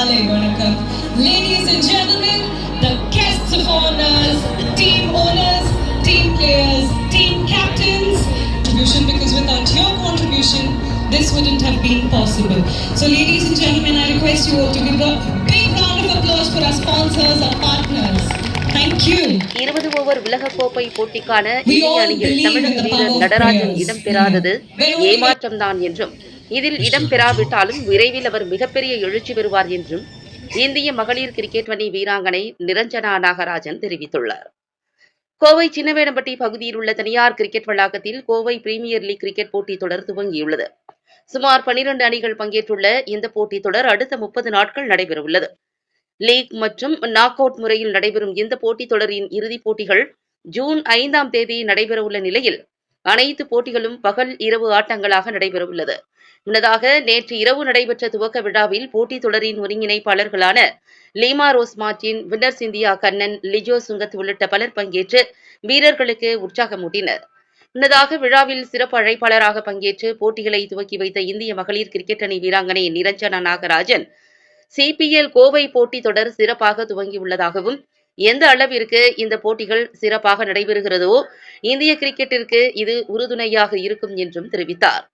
Kale Vanakkam. Ladies and gentlemen, the guests of honors, team owners, team players, team captains, contribution, because without your contribution, this wouldn't have been possible. So ladies and gentlemen, I request you all to give a big round of applause for our sponsors, our partners. Thank you. 20 over உலகக்கோப்பை போட்டிக்கான இந்திய அணியில் தமிழக வீரர் நடராஜன் இடம்பெறாதது ஏமாற்றம்தான் என்றும், இதில் இடம்பெறாவிட்டாலும் விரைவில் அவர் மிகப்பெரிய எழுச்சி பெறுவார் என்றும் இந்திய மகளிர் கிரிக்கெட் அணி வீராங்கனை நிரஞ்சனா நாகராஜன் தெரிவித்துள்ளார். கோவை சின்னவேடம்பட்டி பகுதியில் உள்ள தனியார் கிரிக்கெட் வளாகத்தில் கோவை பிரீமியர் லீக் கிரிக்கெட் போட்டித் தொடர் துவங்கியுள்ளது. சுமார் 12 அணிகள் பங்கேற்றுள்ள இந்த போட்டித் தொடர் அடுத்த 30 நாட்கள் நடைபெறவுள்ளது. லீக் மற்றும் நாக் அவுட் முறையில் நடைபெறும் இந்த போட்டித் தொடரின் இறுதிப் போட்டிகள் ஜூன் 5ஆம் தேதி நடைபெறவுள்ள நிலையில் அனைத்து போட்டிகளும் பகல் இரவு ஆட்டங்களாக நடைபெறவுள்ளது. முன்னதாக நேற்று இரவு நடைபெற்ற துவக்க விழாவில் போட்டித் தொடரின் ஒருங்கிணைப்பாளர்களான Leema Rose Martin, Winners India Kannan, Lijo சுங்கத் உள்ளிட்ட பலர் பங்கேற்று வீரர்களுக்கு உற்சாகமூட்டினர். முன்னதாக விழாவில் சிறப்பு அழைப்பாளராக பங்கேற்று போட்டிகளை துவக்கி வைத்த இந்திய மகளிர் கிரிக்கெட் அணி வீராங்கனை நிரஞ்சனா நாகராஜன், சிபிஎல் கோவை போட்டித் தொடர் சிறப்பாக துவங்கியுள்ளதாகவும், எந்த அளவிற்கு இந்த போட்டிகள் சிறப்பாக நடைபெறுகிறதோ இந்திய கிரிக்கெட்டிற்கு இது உறுதுணையாக இருக்கும் என்றும் தெரிவித்தார்.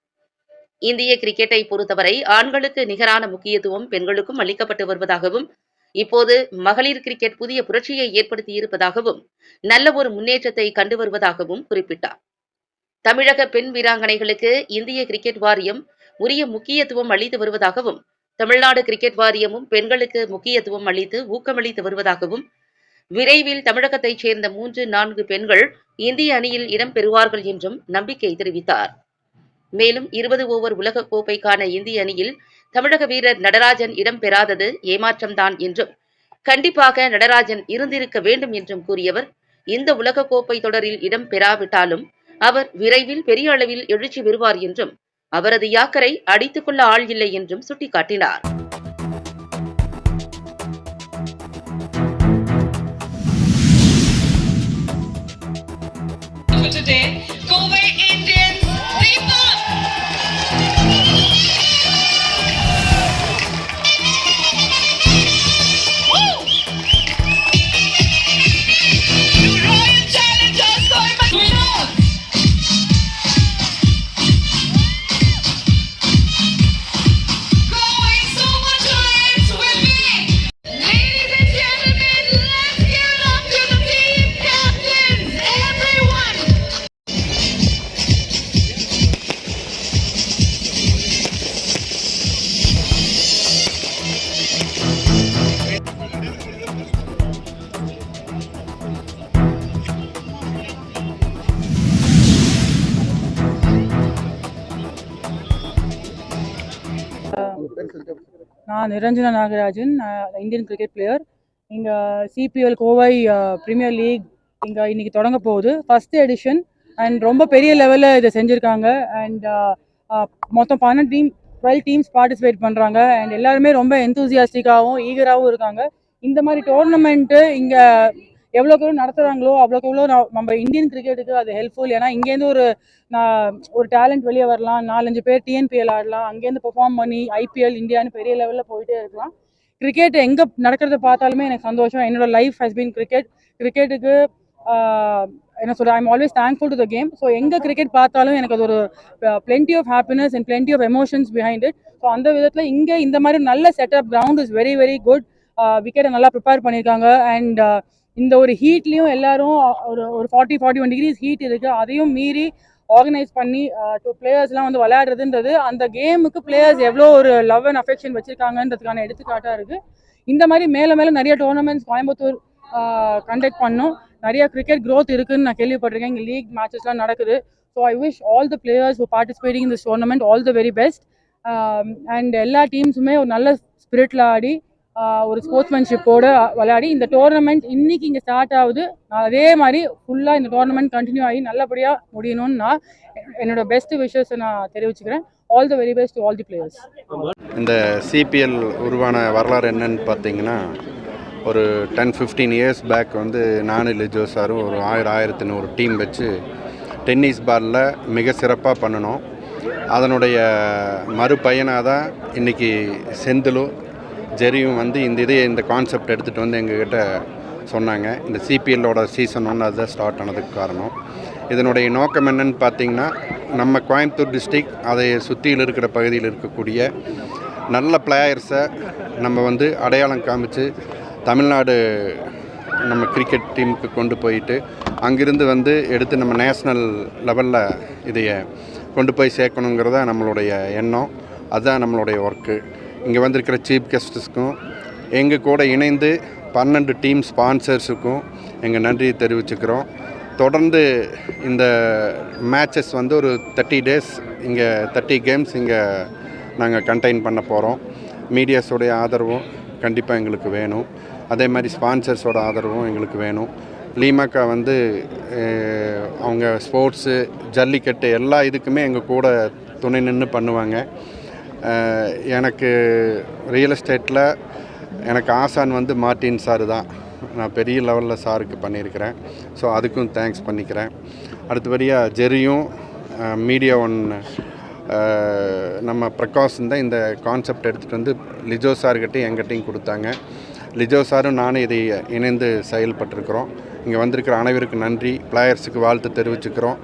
இந்திய கிரிக்கெட்டை பொறுத்தவரை ஆண்களுக்கு நிகரான முக்கியத்துவம் பெண்களுக்கும் அளிக்கப்பட்டு வருவதாகவும், இப்போது மகளிர் கிரிக்கெட் புதிய புரட்சியை ஏற்படுத்தியிருப்பதாகவும், நல்ல ஒரு முன்னேற்றத்தை கண்டு வருவதாகவும் குறிப்பிட்டார். தமிழக பெண் வீராங்கனைகளுக்கு இந்திய கிரிக்கெட் வாரியம் உரிய முக்கியத்துவம் அளித்து வருவதாகவும், தமிழ்நாடு கிரிக்கெட் வாரியமும் பெண்களுக்கு முக்கியத்துவம் அளித்து ஊக்கமளித்து வருவதாகவும், விரைவில் தமிழகத்தைச் சேர்ந்த 3-4 பெண்கள் இந்திய அணியில் இடம்பெறுவார்கள் என்றும் நம்பிக்கை தெரிவித்தார். மேலும் 20 ஓவர் உலகக்கோப்பைக்கான இந்திய அணியில் தமிழக வீரர் நடராஜன் இடம்பெறாதது ஏமாற்றம்தான் என்றும், கண்டிப்பாக நடராஜன் இருந்திருக்க வேண்டும் என்றும் கூறியவர், இந்த உலகக்கோப்பை தொடரில் இடம்பெறாவிட்டாலும் அவர் விரைவில் பெரிய அளவில் எழுச்சி பெறுவார் என்றும், அவரது யாக்கரை அடித்துக் கொள்ள ஆள் இல்லை என்றும் சுட்டிக்காட்டினார். நான் Niranjana Nagarajan, Indian cricket player. இங்கே சிபிஎல் கோவை ப்ரீமியர் லீக் இங்கே இன்றைக்கி தொடங்க போகுது, ஃபஸ்ட் எடிஷன். அண்ட் ரொம்ப பெரிய லெவலில் இதை செஞ்சுருக்காங்க. அண்ட் மொத்தம் 12 டீம்ஸ் பார்ட்டிசிபேட் பண்ணுறாங்க. அண்ட் எல்லாருமே ரொம்ப எந்தூசியாஸ்டிக்காகவும் ஈகராகவும் இருக்காங்க. இந்த மாதிரி டோர்னமெண்ட்டு இங்கே எவ்வளோக்கு எவ்வளோ நடத்துகிறாங்களோ அவ்வளோக்கு எவ்வளோ நம்ம இந்தியன் கிரிக்கெட்டுக்கு அது ஹெல்ப்ஃபுல். ஏன்னா இங்கேருந்து ஒரு டேலண்ட் வெளியே வரலாம், 4-5 பேர் டிஎன்பிஎல் ஆடலாம், அங்கேருந்து பெர்ஃபார்ம் பண்ணி ஐபிஎல் இந்தியான்னு பெரிய லெவலில் போயிட்டே இருக்கலாம். கிரிக்கெட் எங்கே நடக்கிறத பார்த்தாலுமே எனக்கு சந்தோஷம். என்னோட லைஃப் ஹஸ் பீன் கிரிக்கெட்டுக்கு என்ன சொல்கிறேன், I'm always thankful to the game. So எங்கே கிரிக்கெட் பார்த்தாலும் எனக்கு அது ஒரு plenty of happiness and plenty of emotions behind it. So அந்த விதத்தில் இங்கே இந்த மாதிரி நல்ல setup, ground is very very good. விக்கெட்டை நல்லா ப்ரிப்பேர் பண்ணியிருக்காங்க. அண்ட் இந்த ஒரு ஹீட்லேயும் எல்லாரும் ஒரு 40-41 டிகிரிஸ் ஹீட் இருக்குது, அதையும் மீறி ஆர்கனைஸ் பண்ணி பிளேயர்ஸ்லாம் வந்து விளையாடுறதுன்றது அந்த கேமுக்கு பிளேயர்ஸ் எவ்வளோ ஒரு லவ் அண்ட் அஃபெக்ஷன் வச்சுருக்காங்கன்றதுக்கான எடுத்துக்காட்டாக இருக்குது. இந்த மாதிரி மேலே மேலே நிறைய டோர்னமெண்ட்ஸ் கோயம்புத்தூர் கண்டக்ட் பண்ணோம். நிறைய கிரிக்கெட் க்ரோத் இருக்குதுன்னு நான் கேள்விப்பட்டிருக்கேன். இங்கே லீக் மேட்சஸ்லாம் நடக்குது. So I wish all the players who participating in this tournament all the very best. And எல்லா டீம்ஸுமே ஒரு நல்ல ஸ்பிரிட்டில் ஆடி ஒரு ஸ்போர்ட்ஸ்மேன்ஷிப்போடு விளையாடி இந்த டோர்னமெண்ட் இன்றைக்கி இங்கே ஸ்டார்ட் ஆகுது. அதே மாதிரி ஃபுல்லாக இந்த டோர்னமெண்ட் கண்டினியூ ஆகி நல்லபடியாக முடியணும்னு நான் என்னோட பெஸ்ட் விஷஸை நான் தெரிவிச்சுக்கிறேன். All the very best to all the players. இந்த சிபிஎல் உருவான வரலாறு என்னன்னு பார்த்தீங்கன்னா, ஒரு 10-15 இயர்ஸ் பேக் வந்து நானும் லிஜோ சாரும் ஒரு 1100 டீம் வச்சு டென்னிஸ் பாலில் மிக சிறப்பாக பண்ணணும். அதனுடைய மறுபயனாக தான் இன்றைக்கி செந்திலும் ஜெரியும் வந்து இந்த கான்செப்ட் எடுத்துகிட்டு வந்து எங்ககிட்ட சொன்னாங்க. இந்த சிபிஎல்லோட சீசன் 1 அதுதான் ஸ்டார்ட் ஆனதுக்கு காரணம். இதனுடைய நோக்கம் என்னன்னு பார்த்தீங்கன்னா, நம்ம கோயம்புத்தூர் டிஸ்ட்ரிக்ட் அதை சுற்றியில் இருக்கிற பகுதியில் இருக்கக்கூடிய நல்ல பிளேயர்ஸை நம்ம வந்து அடையாளம் காமிச்சு தமிழ்நாடு நம்ம கிரிக்கெட் டீமுக்கு கொண்டு போயிட்டு அங்கிருந்து வந்து எடுத்து நம்ம நேஷ்னல் லெவலில் இதையை கொண்டு போய் சேர்க்கணுங்கிறத நம்மளுடைய எண்ணம். அதுதான் நம்மளுடைய ஒர்க்கு. இங்கே வந்திருக்கிற சீஃப் கெஸ்ட்டுக்கும் எங்கள் கூட இணைந்து 12 டீம் ஸ்பான்சர்ஸுக்கும் எங்கள் நன்றியை தெரிவிச்சுக்கிறோம். தொடர்ந்து இந்த மேட்சஸ் வந்து ஒரு 30 டேஸ் இங்கே 30 கேம்ஸ் இங்கே நாங்கள் கண்டெயின் பண்ண போகிறோம். மீடியாஸோடைய ஆதரவும் கண்டிப்பாக எங்களுக்கு வேணும். அதே மாதிரி ஸ்பான்சர்ஸோட ஆதரவும் எங்களுக்கு வேணும். லீமாக்கா வந்து அவங்க ஸ்போர்ட்ஸு, ஜல்லிக்கட்டு எல்லா இதுக்குமே எங்கள் கூட துணை நின்று பண்ணுவாங்க. எனக்கு ரியல் எஸ்டேட்டில் எனக்கு ஆசான் வந்து மார்ட்டின் சார் தான். நான் பெரிய லெவலில் சாருக்கு பண்ணியிருக்கிறேன். ஸோ அதுக்கும் தேங்க்ஸ் பண்ணிக்கிறேன். அடுத்தபடியாக ஜெரியும் மீடியா ஒன் நம்ம பிரகாஷன் தான் இந்த கான்செப்ட் எடுத்துகிட்டு வந்து லிஜோ சார்கிட்டையும் எங்கிட்டையும் கொடுத்தாங்க. லிஜோ சாரும் நானும் இதை இணைந்து செயல்பட்டிருக்கிறோம். இங்கே வந்திருக்கிற அனைவருக்கு நன்றி. பிளேயர்ஸுக்கு வாழ்த்து தெரிவிச்சுக்கிறோம்.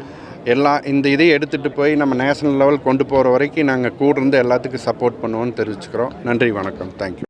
இந்த இதை எடுத்துகிட்டு போய் நம்ம நேஷனல் லெவல் கொண்டு போகிற வரைக்கும் நாங்கள் கூட இருந்து எல்லாத்துக்கும் சப்போர்ட் பண்ணுவோன்னு தெரிவிச்சுக்கிறோம். நன்றி, வணக்கம், தேங்க்யூ.